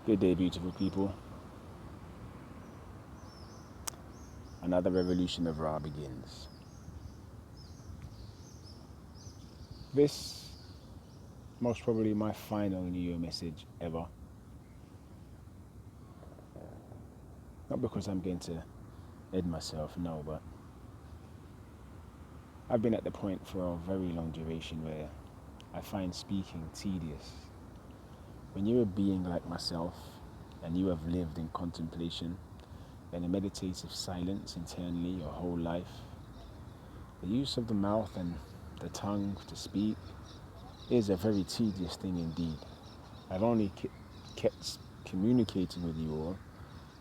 Good day, beautiful people. Another Revolution of Ra begins. This, most probably my final New Year message ever. Not because I'm going to end myself, no, but I've been at the point for a very long duration where I find speaking tedious. When you're a being like myself and you have lived in contemplation and a meditative silence internally your whole life, the use of the mouth and the tongue to speak is a very tedious thing indeed. I've only kept communicating with you all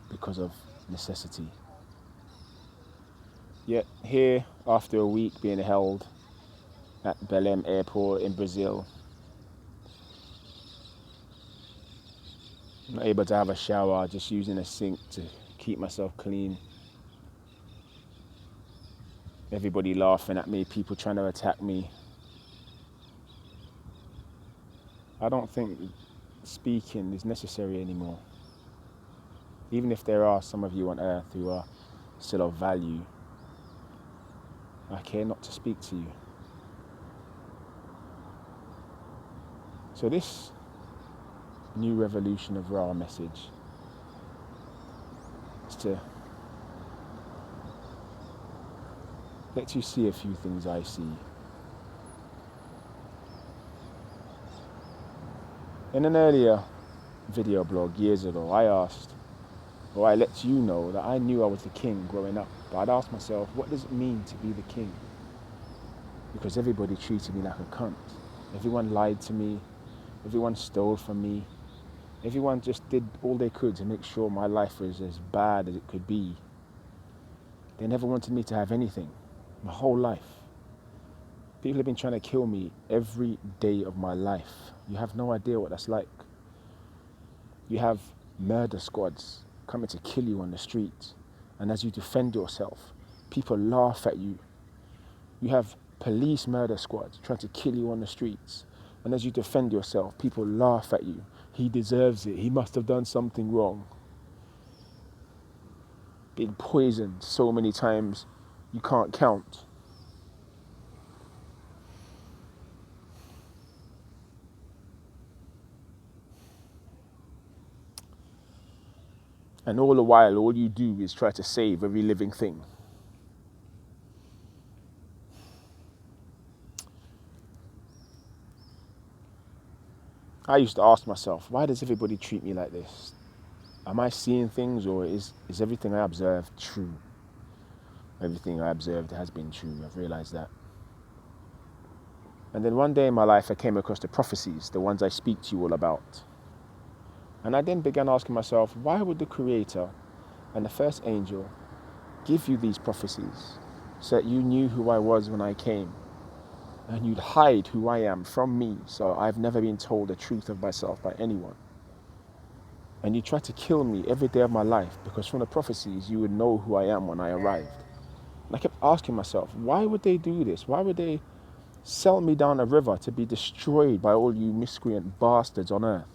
because of necessity. Yet here, after a week being held at Belém Airport in Brazil, I'm not able to have a shower, just using a sink to keep myself clean. Everybody laughing at me, people trying to attack me. I don't think speaking is necessary anymore. Even if there are some of you on earth who are still of value, I care not to speak to you. So this new Revolution of Ra message is to let you see a few things I see. In an earlier video blog years ago, I let you know that I knew I was the king growing up, but I'd ask myself, what does it mean to be the king? Because everybody treated me like a cunt. Everyone lied to me, everyone stole from me, everyone just did all they could to make sure my life was as bad as it could be. They never wanted me to have anything, my whole life. People have been trying to kill me every day of my life. You have no idea what that's like. You have murder squads coming to kill you on the street, and as you defend yourself, people laugh at you. You have police murder squads trying to kill you on the streets, and as you defend yourself, people laugh at you. He deserves it. He must have done something wrong. Been poisoned so many times you can't count. And all the while, all you do is try to save every living thing. I used to ask myself, why does everybody treat me like this? Am I seeing things, or is everything I observe true? Everything I observed has been true. I've realized that. And then one day in my life, I came across the prophecies, the ones I speak to you all about. And I then began asking myself, why would the Creator and the first angel give you these prophecies so that you knew who I was when I came, and you'd hide who I am from me, so I've never been told the truth of myself by anyone? And you try to kill me every day of my life because from the prophecies you would know who I am when I arrived. And I kept asking myself, why would they do this? Why would they sell me down a river to be destroyed by all you miscreant bastards on earth?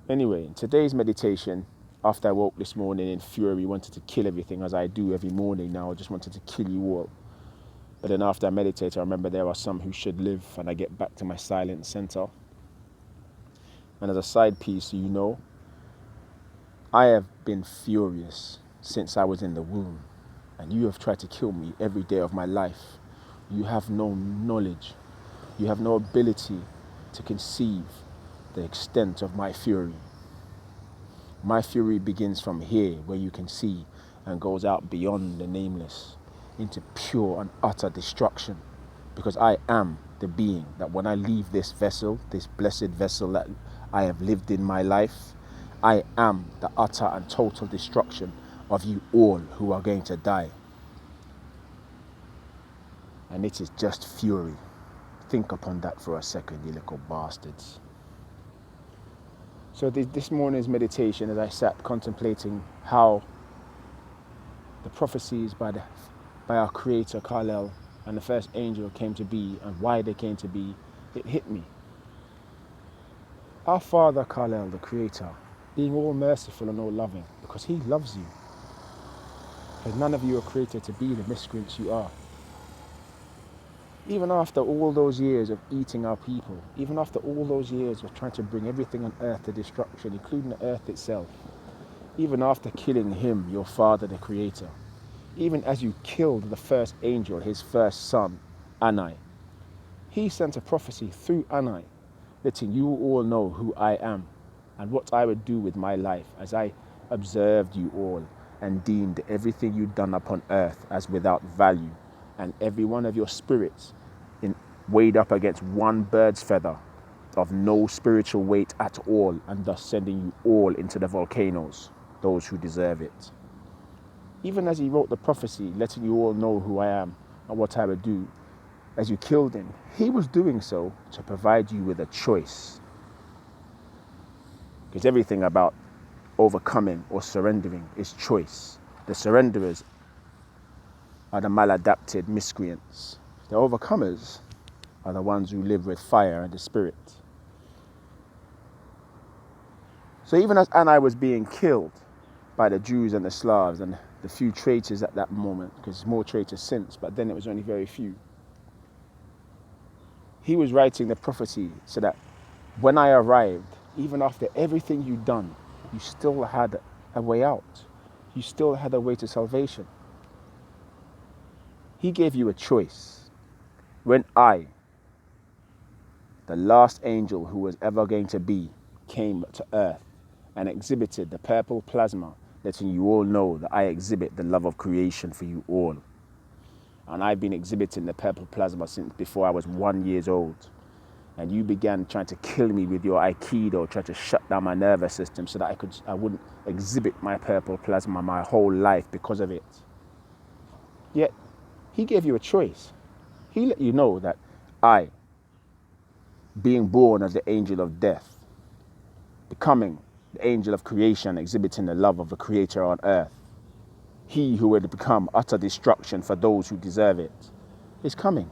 Anyway, in today's meditation, after I woke this morning in fury, wanted to kill everything as I do every morning now, I just wanted to kill you all. But then after I meditate, I remember there are some who should live, and I get back to my silent center. And as a side piece, you know, I have been furious since I was in the womb, and you have tried to kill me every day of my life. You have no knowledge. You have no ability to conceive the extent of my fury. My fury begins from here, where you can see, and goes out beyond the nameless into pure and utter destruction, because I am the being that when I leave this vessel, this blessed vessel that I have lived in my life, I am the utter and total destruction of you all who are going to die. And it is just fury. Think upon that for a second, you little bastards. So this morning's meditation, as I sat contemplating how the prophecies by our Creator, Kal-El, and the first angel came to be, and why they came to be, it hit me. Our Father, Kal-El, the Creator, being all merciful and all loving, because He loves you. Because none of you are created to be the miscreants you are. Even after all those years of eating our people, even after all those years of trying to bring everything on earth to destruction, including the earth itself, even after killing Him, your Father, the Creator, even as you killed the first angel, His first son, Anai, He sent a prophecy through Anai, letting you all know who I am and what I would do with my life as I observed you all and deemed everything you'd done upon earth as without value, and every one of your spirits weighed up against one bird's feather of no spiritual weight at all, and thus sending you all into the volcanoes, those who deserve it. Even as He wrote the prophecy, letting you all know who I am and what I would do, as you killed Him, He was doing so to provide you with a choice. Because everything about overcoming or surrendering is choice. The surrenderers are the maladapted miscreants. The overcomers are the ones who live with fire and the Spirit. So even as Anai was being killed by the Jews and the Slavs and the few traitors at that moment, because more traitors since, but then it was only very few, He was writing the prophecy so that when I arrived, even after everything you'd done, you still had a way out. You still had a way to salvation. He gave you a choice. When I, the last angel who was ever going to be, came to earth and exhibited the purple plasma, letting you all know that I exhibit the love of creation for you all. And I've been exhibiting the purple plasma since before I was 1 year old. And you began trying to kill me with your Aikido, trying to shut down my nervous system so that I wouldn't exhibit my purple plasma my whole life because of it. Yet, He gave you a choice. He let you know that I, being born as the angel of death, becoming the angel of creation, exhibiting the love of the Creator on earth, He who would become utter destruction for those who deserve it, is coming.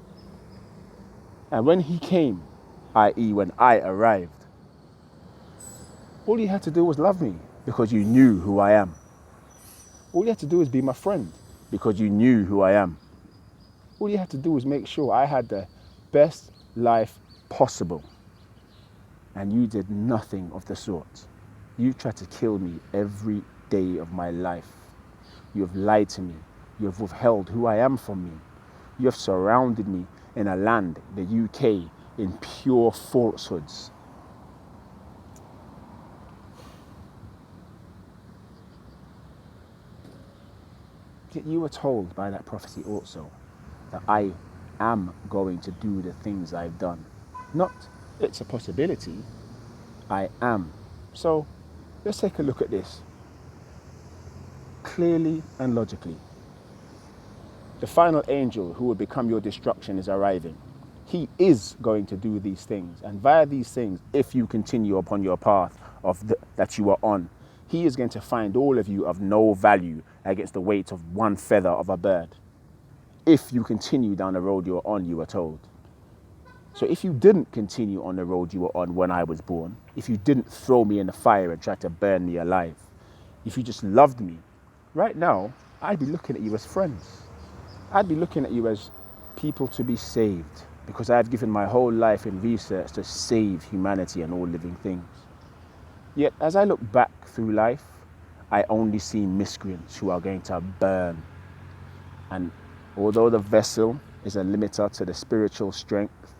And when He came, i.e. when I arrived, all you had to do was love me because you knew who I am. All you had to do was be my friend because you knew who I am. All you had to do was make sure I had the best life possible. And you did nothing of the sort. You tried to kill me every day of my life. You have lied to me. You have withheld who I am from me. You have surrounded me in a land, the UK, in pure falsehoods. Yet you were told by that prophecy also that I am going to do the things I've done. Not, it's a possibility, I am. So let's take a look at this clearly and logically. The final angel who will become your destruction is arriving. He is going to do these things. And via these things, if you continue upon your path that you are on, He is going to find all of you of no value against the weight of one feather of a bird. If you continue down the road you're on, you were told. So if you didn't continue on the road you were on when I was born, if you didn't throw me in the fire and try to burn me alive, if you just loved me, right now, I'd be looking at you as friends. I'd be looking at you as people to be saved, because I've given my whole life in research to save humanity and all living things. Yet, as I look back through life, I only see miscreants who are going to burn. And although the vessel is a limiter to the spiritual strength,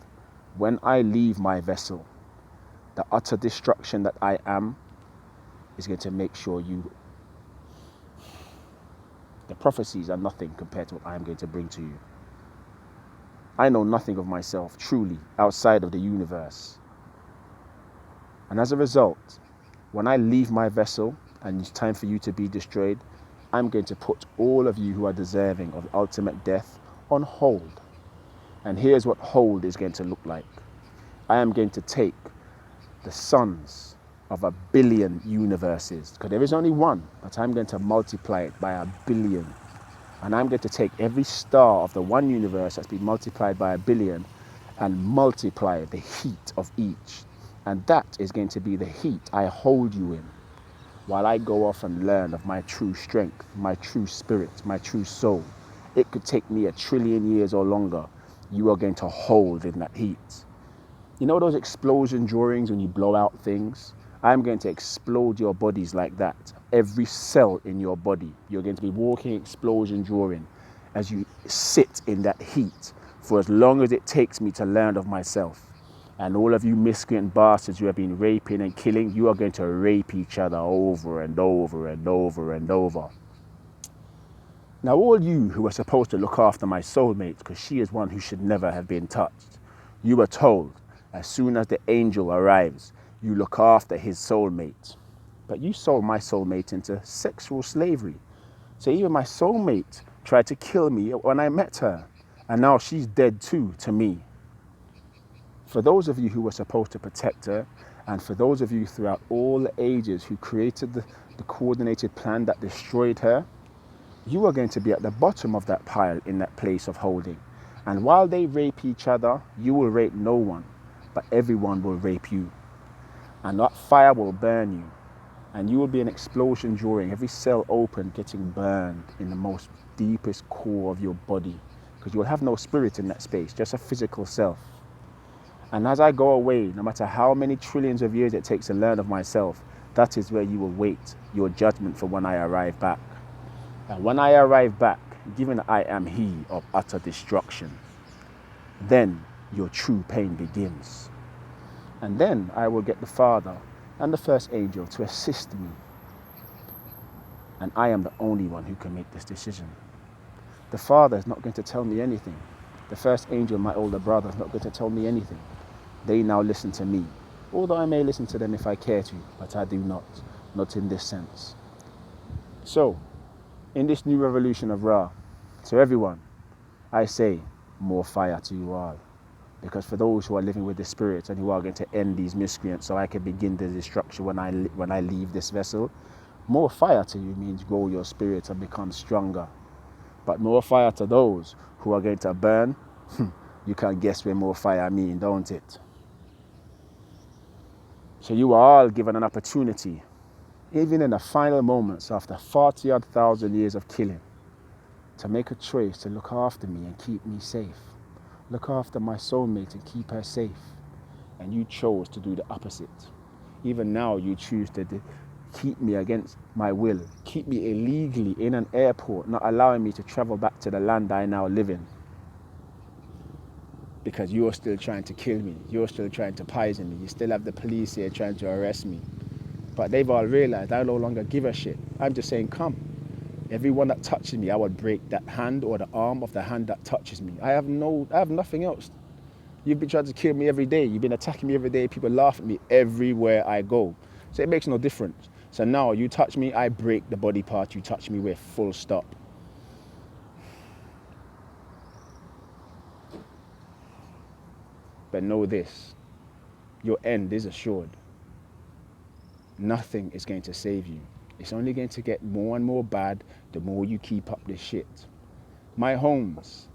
when I leave my vessel, the utter destruction that I am is going to make sure the prophecies are nothing compared to what I am going to bring to you. I know nothing of myself, truly, outside of the universe. And as a result, when I leave my vessel and it's time for you to be destroyed, I'm going to put all of you who are deserving of ultimate death on hold. And here's what hold is going to look like. I am going to take the suns of 1 billion universes, because there is only one, but I'm going to multiply it by 1 billion. And I'm going to take every star of the one universe that's been multiplied by 1 billion and multiply the heat of each. And that is going to be the heat I hold you in while I go off and learn of my true strength, my true spirit, my true soul. It could take me 1,000,000,000,000 years or longer. You are going to hold in that heat. You know those explosion drawings when you blow out things? I'm going to explode your bodies like that. Every cell in your body. You're going to be walking explosion drawing as you sit in that heat for as long as it takes me to learn of myself. And all of you miscreant bastards who have been raping and killing, you are going to rape each other over and over and over and over. Now all you who are supposed to look after my soulmate, because she is one who should never have been touched, you are told, as soon as the angel arrives, you look after his soulmate. But you sold my soulmate into sexual slavery. So even my soulmate tried to kill me when I met her. And now she's dead too, to me. For those of you who were supposed to protect her, and for those of you throughout all the ages who created the coordinated plan that destroyed her, you are going to be at the bottom of that pile in that place of holding. And while they rape each other, you will rape no one, but everyone will rape you. And that fire will burn you. And you will be an explosion drawing, every cell open, getting burned in the most deepest core of your body. Because you will have no spirit in that space, just a physical self. And as I go away, no matter how many trillions of years it takes to learn of myself, that is where you will wait your judgment for when I arrive back. And when I arrive back, given that I am he of utter destruction, then your true pain begins. And then I will get the Father and the first angel to assist me. And I am the only one who can make this decision. The Father is not going to tell me anything. The first angel, my older brother, is not going to tell me anything. They now listen to me. Although I may listen to them if I care to, but I do not in this sense. So, in this new revolution of Ra, to everyone, I say, more fire to you all. Because for those who are living with the spirit and who are going to end these miscreants so I can begin the destruction when I leave this vessel, more fire to you means grow your spirit and become stronger. But more fire to those who are going to burn, you can guess where more fire means, don't it? So you are all given an opportunity, even in the final moments after 40-odd thousand years of killing, to make a choice to look after me and keep me safe. Look after my soulmate and keep her safe. And you chose to do the opposite. Even now you choose to keep me against my will, keep me illegally in an airport, not allowing me to travel back to the land I now live in. Because you're still trying to kill me, you're still trying to poison me, you still have the police here trying to arrest me. But they've all realized I no longer give a shit. I'm just saying, come. Everyone that touches me, I would break that hand or the arm of the hand that touches me. I have nothing else. You've been trying to kill me every day. You've been attacking me every day. People laugh at me everywhere I go. So it makes no difference. So now you touch me, I break the body part you touch me with, full stop. But know this, your end is assured. Nothing is going to save you. It's only going to get more and more bad the more you keep up this shit. My homes,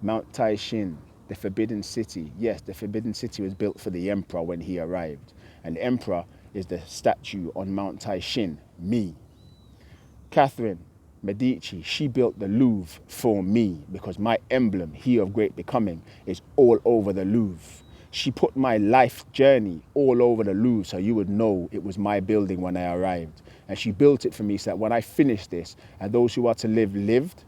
Mount Tai Shin, the Forbidden City. Yes, the Forbidden City was built for the Emperor when he arrived. And the Emperor is the statue on Mount Tai Shin, me. Catherine Medici, she built the Louvre for me because my emblem, he of great becoming, is all over the Louvre. She put my life journey all over the Louvre so you would know it was my building when I arrived. And she built it for me so that when I finished this and those who are to live lived,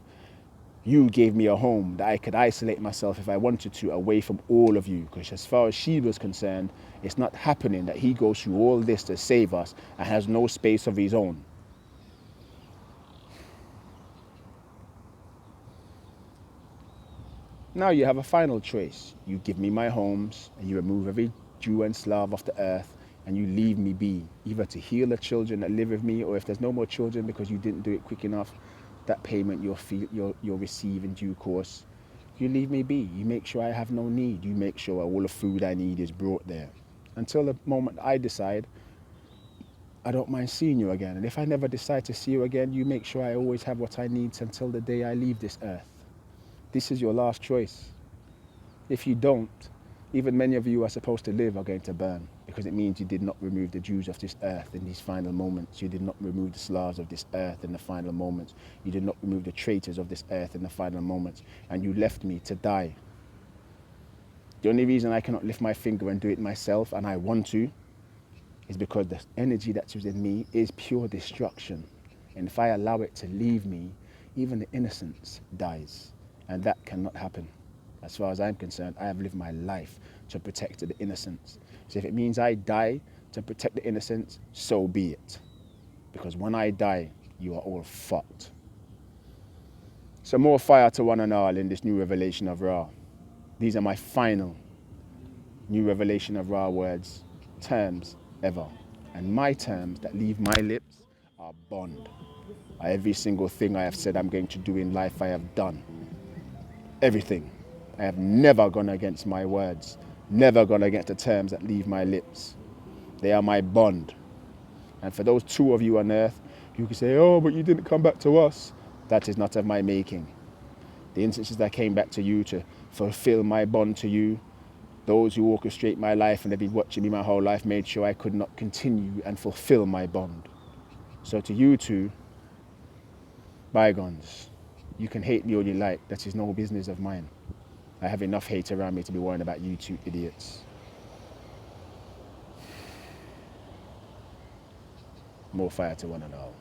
you gave me a home that I could isolate myself if I wanted to away from all of you. Because as far as she was concerned, it's not happening that he goes through all this to save us and has no space of his own. Now you have a final choice. You give me my homes and you remove every Jew and Slav off the earth and you leave me be, either to heal the children that live with me, or if there's no more children because you didn't do it quick enough, that payment you'll receive in due course. You leave me be. You make sure I have no need. You make sure all the food I need is brought there. Until the moment I decide I don't mind seeing you again. And if I never decide to see you again, you make sure I always have what I need until the day I leave this earth. This is your last choice. If you don't, even many of you who are supposed to live are going to burn. because it means you did not remove the Jews of this earth in these final moments. You did not remove the Slavs of this earth in the final moments. You did not remove the traitors of this earth in the final moments. And you left me to die. The only reason I cannot lift my finger and do it myself, and I want to, is because the energy that's within me is pure destruction. And if I allow it to leave me, even the innocence dies. And that cannot happen. As far as I'm concerned, I have lived my life to protect the innocents. So if it means I die to protect the innocents, so be it. Because when I die, you are all fucked. So more fire to one and all in this new revelation of Ra. These are my final new revelation of Ra words, terms ever. And my terms that leave my lips are bond. Every single thing I have said I'm going to do in life, I have done. Everything. I have never gone against my words, never gone against the terms that leave my lips. They are my bond. And for those two of you on earth, you can say, oh, but you didn't come back to us. That is not of my making. The instances that came back to you to fulfill my bond to you, those who orchestrate my life and have been watching me my whole life made sure I could not continue and fulfill my bond. So to you two, bygones, you can hate me all you like. That is no business of mine. I have enough hate around me to be worrying about you two idiots. More fire to one and all.